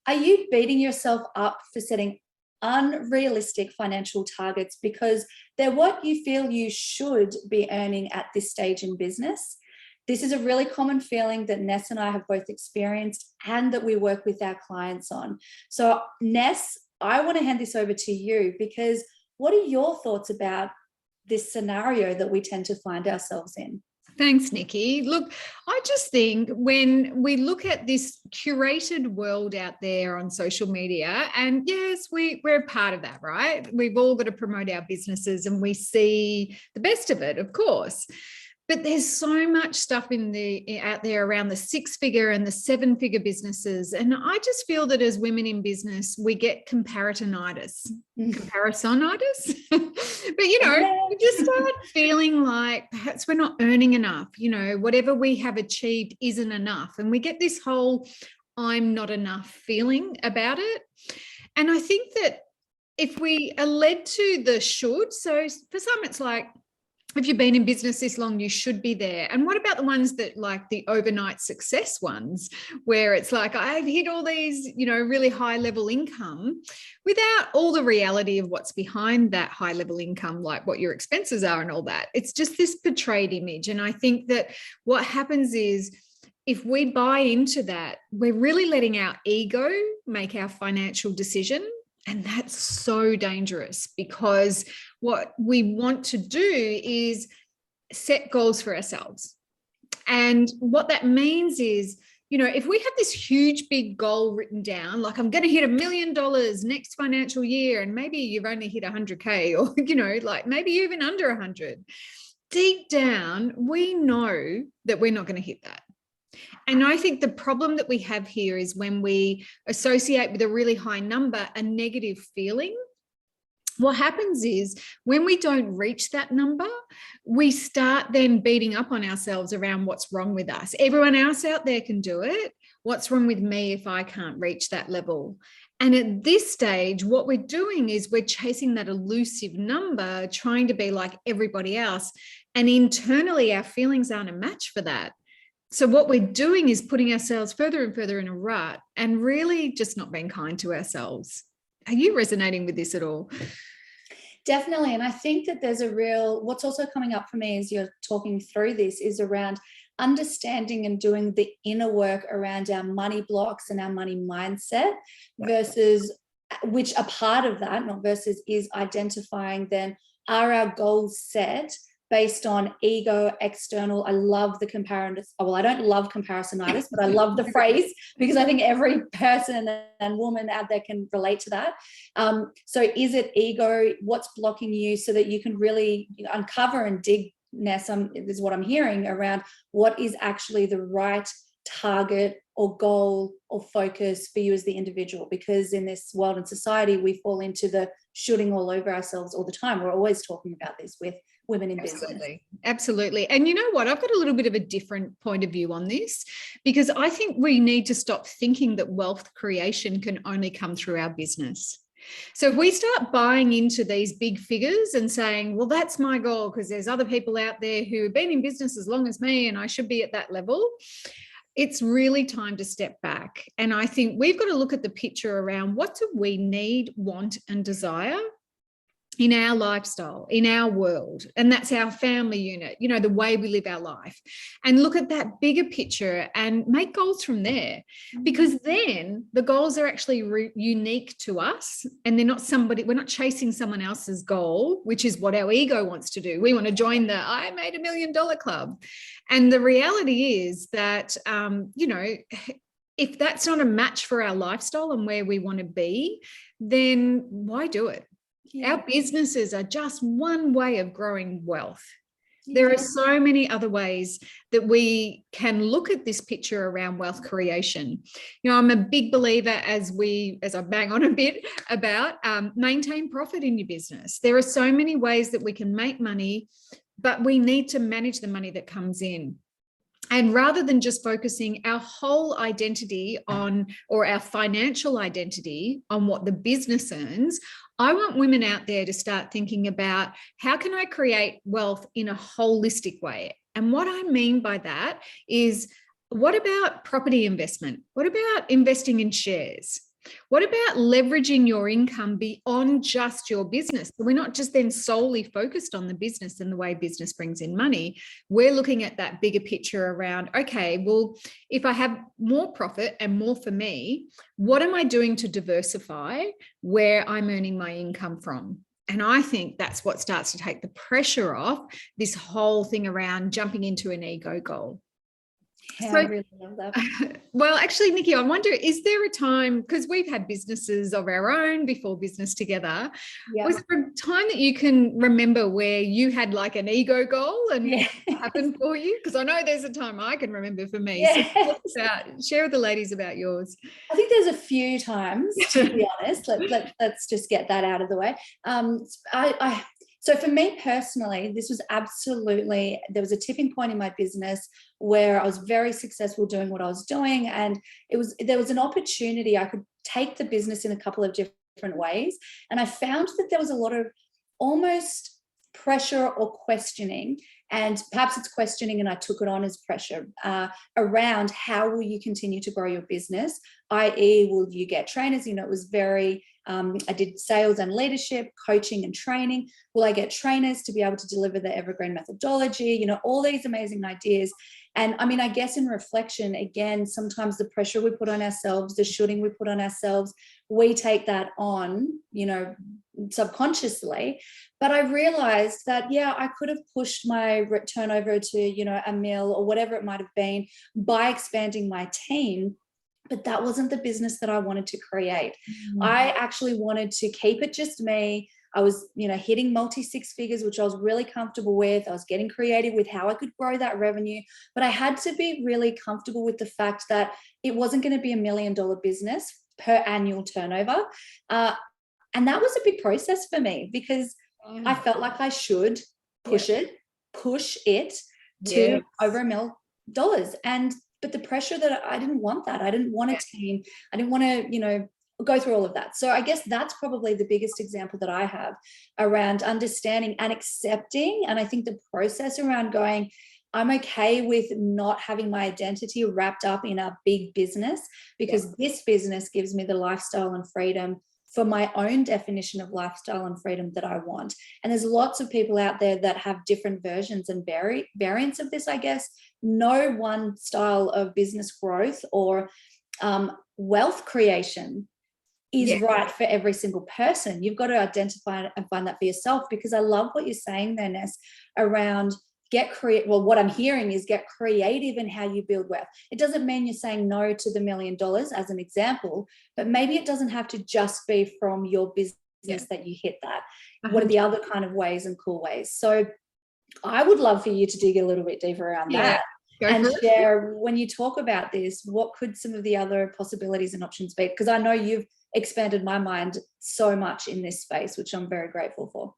Are you beating yourself up for setting unrealistic financial targets because they're what you feel you should be earning at this stage in business? This is a really common feeling that Ness and I have both experienced and that we work with our clients on. So, Ness, I want to hand this over to you because what are your thoughts about this scenario that we tend to find ourselves in? Thanks, Nikki. Look, I just think when we look at this curated world out there on social media, and yes, we're a part of that, right? We've all got to promote our businesses and we see the best of it, of course. But there's so much stuff out there around the 6-figure and the 7-figure businesses. And I just feel that as women in business, we get comparisonitis. Comparisonitis? But, we just start feeling like perhaps we're not earning enough. Whatever we have achieved isn't enough. And we get this whole I'm not enough feeling about it. And I think that if we are led to the should, so for some it's like, if you've been in business this long, you should be there. And what about the ones that like the overnight success ones, where it's like, I've hit all these, really high level income without all the reality of what's behind that high level income, like what your expenses are and all that. It's just this portrayed image. And I think that what happens is, if we buy into that, we're really letting our ego make our financial decision. And that's so dangerous, because what we want to do is set goals for ourselves. And what that means is, if we have this huge, big goal written down, like I'm going to hit $1 million next financial year, and maybe you've only hit 100K, or, like maybe even under 100, deep down, we know that we're not going to hit that. And I think the problem that we have here is when we associate with a really high number a negative feeling. What happens is when we don't reach that number, we start then beating up on ourselves around what's wrong with us. Everyone else out there can do it. What's wrong with me if I can't reach that level? And at this stage, what we're doing is we're chasing that elusive number, trying to be like everybody else. And internally, our feelings aren't a match for that. So what we're doing is putting ourselves further and further in a rut and really just not being kind to ourselves. Are you resonating with this at all? Definitely. And I think that there's what's also coming up for me as you're talking through this is around understanding and doing the inner work around our money blocks and our money mindset versus, which a part of that, not versus, is identifying then, are our goals set based on ego, external. I love the comparison. Well, I don't love comparisonitis, but I love the phrase because I think every person and woman out there can relate to that. So is it ego? What's blocking you so that you can really uncover and dig, Ness, this is what I'm hearing around what is actually the right target or goal or focus for you as the individual, because in this world and society, we fall into the shooting all over ourselves all the time. We're always talking about this with women in business. Absolutely. And you know what? I've got a little bit of a different point of view on this, because I think we need to stop thinking that wealth creation can only come through our business. So if we start buying into these big figures and saying, well, that's my goal because there's other people out there who have been in business as long as me and I should be at that level, it's really time to step back. And I think we've got to look at the picture around what do we need, want, and desire in our lifestyle, in our world. And that's our family unit, the way we live our life. And look at that bigger picture and make goals from there, because then the goals are actually unique to us. And they're not we're not chasing someone else's goal, which is what our ego wants to do. We want to join the I made $1 million club. And the reality is that, if that's not a match for our lifestyle and where we want to be, then why do it? Yeah. Our businesses are just one way of growing wealth. Yeah. There are so many other ways that we can look at this picture around wealth creation. I'm a big believer, as I bang on a bit about, maintain profit in your business. There are so many ways that we can make money, but we need to manage the money that comes in. And rather than just focusing our whole identity on, or our financial identity on what the business earns, I want women out there to start thinking about how can I create wealth in a holistic way? And what I mean by that is, what about property investment? What about investing in shares? What about leveraging your income beyond just your business? So we're not just then solely focused on the business and the way business brings in money. We're looking at that bigger picture around, okay, well, if I have more profit and more for me, what am I doing to diversify where I'm earning my income from? And I think that's what starts to take the pressure off this whole thing around jumping into an ego goal. Yeah, So, I really love that. well, actually, Nikki, I wonder, is there a time, because we've had businesses of our own before business together, Yeah. was there a time that you can remember where you had like an ego goal and Yeah. what happened for you? Because I know there's a time I can remember for me. Yeah. So share with the ladies about yours. I think there's a few times, to be honest. Let's just get that out of the way. So for me personally, this was absolutely, there was a tipping point in my business where I was very successful doing what I was doing. And there was an opportunity. I could take the business in a couple of different ways. And I found that there was a lot of almost pressure or questioning, and perhaps it's questioning and I took it on as pressure, around how will you continue to grow your business, i.e. will you get trainers? It was very, I did sales and leadership, coaching and training. Will I get trainers to be able to deliver the evergreen methodology? All these amazing ideas. And I mean, I guess in reflection, again, sometimes the pressure we put on ourselves, the shooting we put on ourselves, we take that on, subconsciously. But I realized that, yeah, I could have pushed my turnover to, $1 million or whatever it might have been by expanding my team. But that wasn't the business that I wanted to create. I actually wanted to keep it just me. I was, hitting multi-six figures, which I was really comfortable with. I was getting creative with how I could grow that revenue, but I had to be really comfortable with the fact that it wasn't going to be $1 million business per annual turnover. And that was a big process for me because I felt like I should push it to over $1 million. But the pressure that I didn't want that. I didn't want a team. I didn't want to, go through all of that. So I guess that's probably the biggest example that I have around understanding and accepting. And I think the process around going, I'm okay with not having my identity wrapped up in a big business, because this business gives me the lifestyle and freedom for my own definition of lifestyle and freedom that I want. And there's lots of people out there that have different versions and variants of this, I guess. No one style of business growth or wealth creation is right for every single person. You've got to identify and find that for yourself, because I love what you're saying there, Ness, around what I'm hearing is get creative in how you build wealth. It doesn't mean you're saying no to the $1 million as an example, but maybe it doesn't have to just be from your business that you hit that. What are the other kind of ways and cool ways? So I would love for you to dig a little bit deeper around that and share, when you talk about this, what could some of the other possibilities and options be? Because I know you've expanded my mind so much in this space, which I'm very grateful for.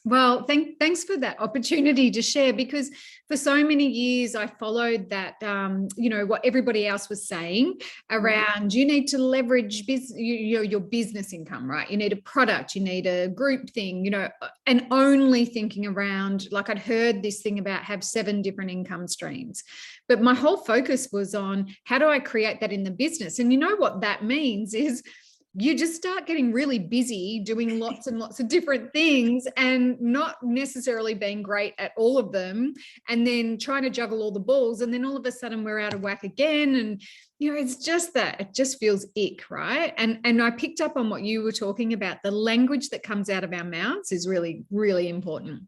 Well, thanks for that opportunity to share, because for so many years I followed that, what everybody else was saying around you need to leverage your business income, right? You need a product, you need a group thing, and only thinking around, like I'd heard this thing about have 7 different income streams. But my whole focus was on how do I create that in the business? And you know what that means is you just start getting really busy doing lots and lots of different things and not necessarily being great at all of them, and then trying to juggle all the balls. And then all of a sudden we're out of whack again. And, it's just that it just feels ick, right? And I picked up on what you were talking about. The language that comes out of our mouths is really, really important.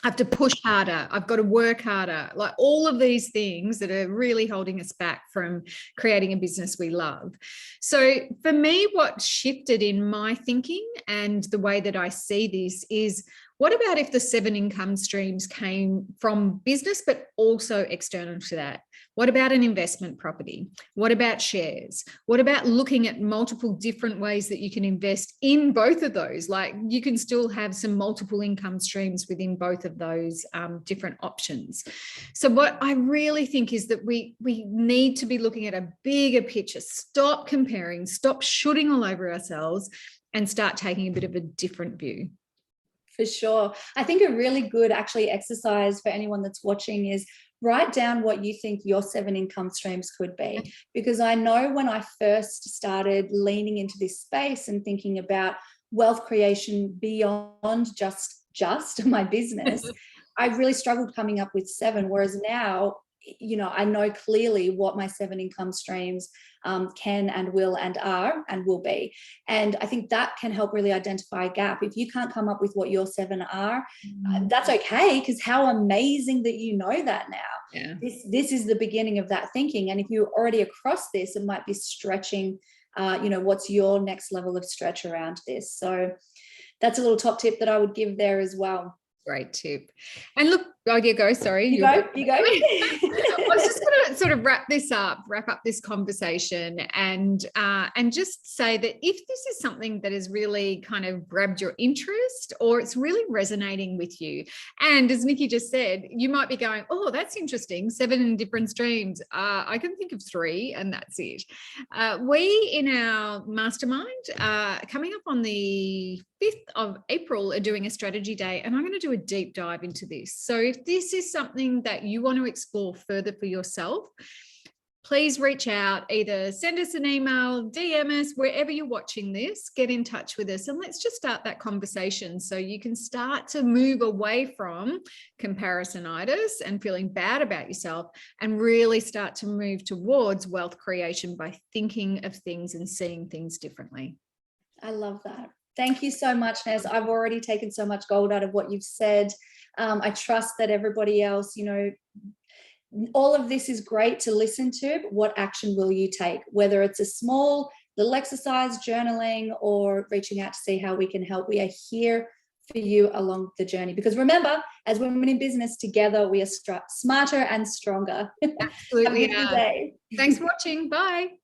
I have to push harder. I've got to work harder. Like all of these things that are really holding us back from creating a business we love. So for me, what shifted in my thinking and the way that I see this is, what about if the 7 income streams came from business, but also external to that? What about an investment property? What about shares? What about looking at multiple different ways that you can invest in both of those? Like you can still have some multiple income streams within both of those different options. So what I really think is that we need to be looking at a bigger picture. Stop comparing, stop shooting all over ourselves, and start taking a bit of a different view. For sure. I think a really good actually exercise for anyone that's watching is write down what you think your 7 income streams could be. Because I know when I first started leaning into this space and thinking about wealth creation beyond just my business, I really struggled coming up with 7. Whereas now, you know, I know clearly what my 7 income streams can and will and are and will be. And I think that can help really identify a gap. If you can't come up with what your 7 are, that's okay, because how amazing that you know that now. Yeah. This is the beginning of that thinking. And if you're already across this, it might be stretching, you know, what's your next level of stretch around this. So that's a little top tip that I would give there as well. Great tip. And look, oh, you go. Sorry. You go. I was just going to sort of wrap up this conversation and just say that if this is something that has really kind of grabbed your interest or it's really resonating with you, and as Nikki just said, you might be going, oh, that's interesting, 7 different streams. I can think of 3 and that's it. We in our mastermind coming up on the 5th of April are doing a strategy day, and I'm going to do a deep dive into this. So if this is something that you want to explore further for yourself, please reach out, either send us an email, DM us, wherever you're watching this, get in touch with us and let's just start that conversation so you can start to move away from comparisonitis and feeling bad about yourself and really start to move towards wealth creation by thinking of things and seeing things differently. I love that. Thank you so much, Nez. I've already taken so much gold out of what you've said. I trust that everybody else, you know, all of this is great to listen to, but what action will you take? Whether it's a small little exercise, journaling, or reaching out to see how we can help. We are here for you along the journey. Because remember, as women in business, together we are smarter and stronger. Absolutely. Have a good day. Thanks for watching. Bye.